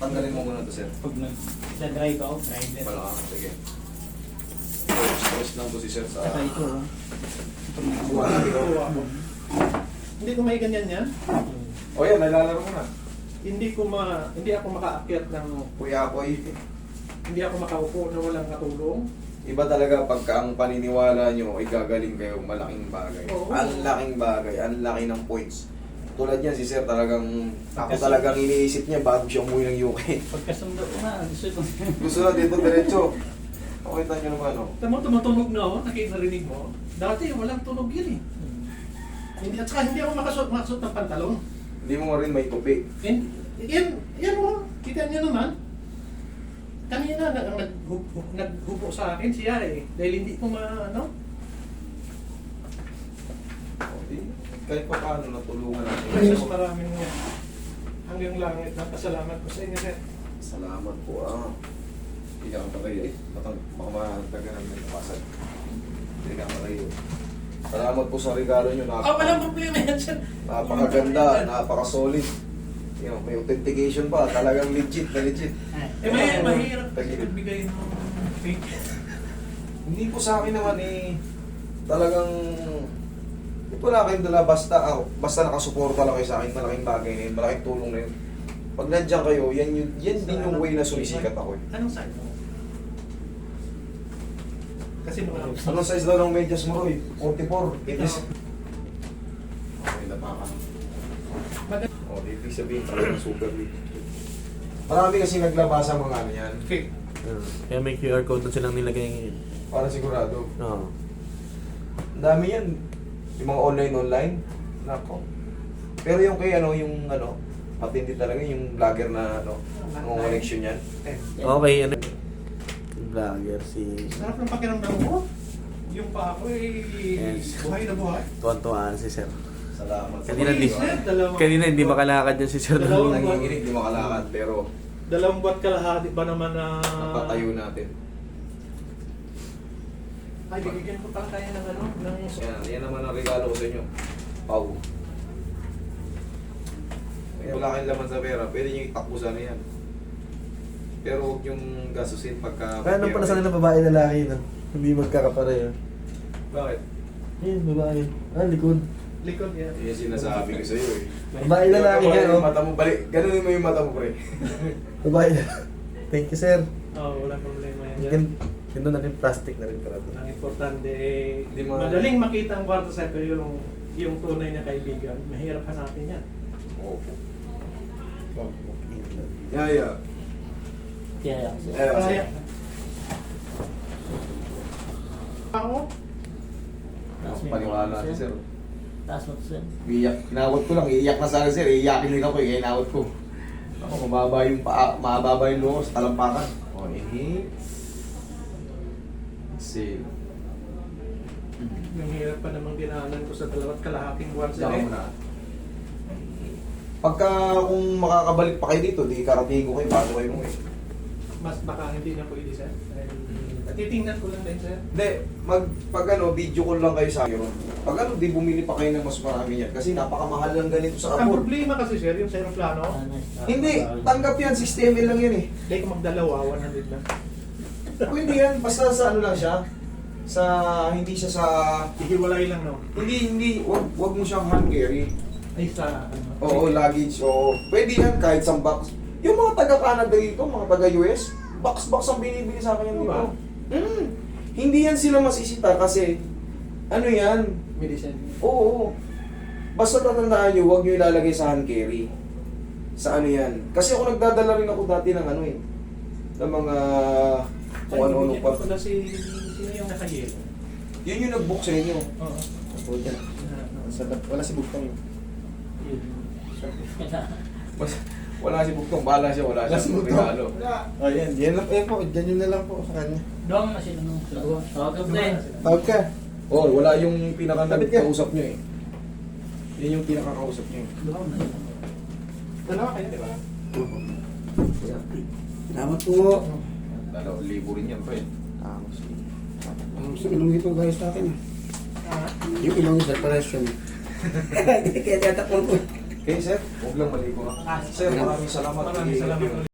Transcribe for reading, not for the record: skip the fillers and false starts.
Tanggalin mo muna to, sir. Pag sa drive ako, driver. Malakang, sige. Stress lang to si sir sa... Saka ito, pag nakabuha Hindi ko may ganyan yan. O yan, nalalaro mo na. Hindi ako makaakyat ng Kuya Akoy. hindi ako makaupo na walang katulong. Iba talaga pagka ang paniniwala nyo ay gagaling kayo, malaking bagay. Oo. Ang laking bagay, ang laki ng points. Tulad niyan, si sir talagang, ako talagang iniisip niya bago siya umuwi ng UK. Pagkasundo ko na, gusto ko. Gusto na dito diretso. Pakita nyo naman, oh. Tama, tumatunog na ako, nakikarinig mo. Dati walang tunog yun eh. Hindi, at saka hindi ako makasuot ng pantalon. Hindi mo rin may tupi. Yan mo, kita niyo naman. Kanina naghubo sa akin siya eh. Dahil hindi ko ano. Kahit pa paano natulungan natin. Jesus, maraming hanggang langit. Napasalamat ko sa inyo, sir. Salamat po, ah. Hindi ka patay eh. Baka matagal ng nagpasan. Hindi ka patay eh. Salamat po sa regalo nyo. Walang problema yan, sir. Napakaganda, napaka-solid. May authentication pa. Talagang legit na legit. Mahirap kasi nagbigay ng fake. Hindi po sa akin naman eh. Talagang wala kayong dala basta nakasuporta lang kayo sa akin, malaking bagay na yun, malaking tulong na yun. Pag nandiyan kayo, yan din yung way na sumisikat ako. Anong size mo? Kasi mga... Anong size daw ng medyas mo, Roy? 44. It is... Okay, napaka. O, ibig sabihin talagang super big. Marami kasi naglabasa mga ano yan. Fake. Kaya may QR code na silang nilagay ngayon. Para sigurado. Oo. Ang dami yan. Yung mga online. Nako. Pero yung kay yung matindi talaga yung vlogger na mga connection yan. Okay, ano? Vlogger si... Sarap ng pakiramdam mo. Yung pa ako Yes. buhay na buhay. Tuwan-tuwaan si Sir. Salamat. Kanina hindi makalakad yan si Sir. Dalawang- Nanginginig, di makalakad, pero 2 buwan kalahati ba naman na... napatayo natin. Ay, bigyan ko pala tayo ng Yan naman ang regalo ko sa inyo. Pau. Wala kayong laman sa pera, pwede nyo itakbo sana yan. Pero huwag yung gasusin pagka... Kaya nang pala sa nila babae lalaki na. Hindi magkakapareho. Bakit? Yun, babae. Likod. likod yan. Yan sinasabi ko sa iyo eh. Babae lalaki Ganun yan, yung oh. mata mo, balik. Ganun mo yung mata mo, pre. Babae. Thank you, Sir. Walang problema yan. Ganda na rin, plastic na rin pala. Ang importante Di mo- madaling makita ang kwarto sa yung tunay na kaibigan. Mahirap hanapin yan. Opo. Yeah. Yeah. Kaya, ako, Paniwala natin, sir. Taas mo sir. Iiyak. Inawat ko lang. Iiyak na sana, sir. Iiyakin din ako. Kaya inawat ko. Ako, mababa yung loob sa talampakan. O, inhale. Exhale. mahirap pa namang dinaanan ko sa 2.5 buwan sa Saka muna. Pagka kung makakabalik pa kayo dito, di karating ko kayo bago kayo umuwi. Mas baka hindi na pwede, sir. Titingnan ko lang din, sir. Hindi, pag video call lang kayo sa akin. Pag di bumili pa kayo ng mas marami yan. Kasi napakamahal lang ganito sa Ang kapon. problema kasi, sir, yung sa aeroplano, Hindi, tanggap yan. 6 ml lang yan eh. hindi ko magdalawa, 100 lang. Pwede yan, basta sa ano lang siya. Hindi siya sa... Hihiwalay lang, no? Hindi, wag mo siyang hand carry. Ay, sa ano? Oo, luggage, oo. Pwede yan kahit sa box. Yung mga taga-Canada dito, mga taga-US, box ang binibili sa akin yan dito. Diba? Hindi yan sila masisita kasi, ano yan, Medicine. oo. Basta tatandaan nyo, huwag nyo ilalagay sa hand carry. Sa ano yan. Kasi ako nagdadala rin ako dati ng ano eh. Ng mga kung ano-ano pa. Pala sino yung nakayelo? Yun yung nag-book sa inyo. Oo. Wala si Bugtong. Yun. Wala si Bugtong. Bahala siya. Wala Wala si siya. Bugtong. Regalo. Oh, yan lang po. Yan yun na lang po sa kanya. Doon na sila nung tawag ka Tawag ka. Oh, wala yung pinaka Kapit ka. nagkausap nyo eh. Yan yung pinakakausap nyo eh. Doon na sila. Dalawa kayo, di ba? Salamat po. 2,000 rin yan, pre. Ang ilong ito guys sa akin. Yung ilong sa operation. Kaya tatakon ko. Okay, sir. Huwag lang maligo ha. Sir, maraming salamat. Maraming salamat.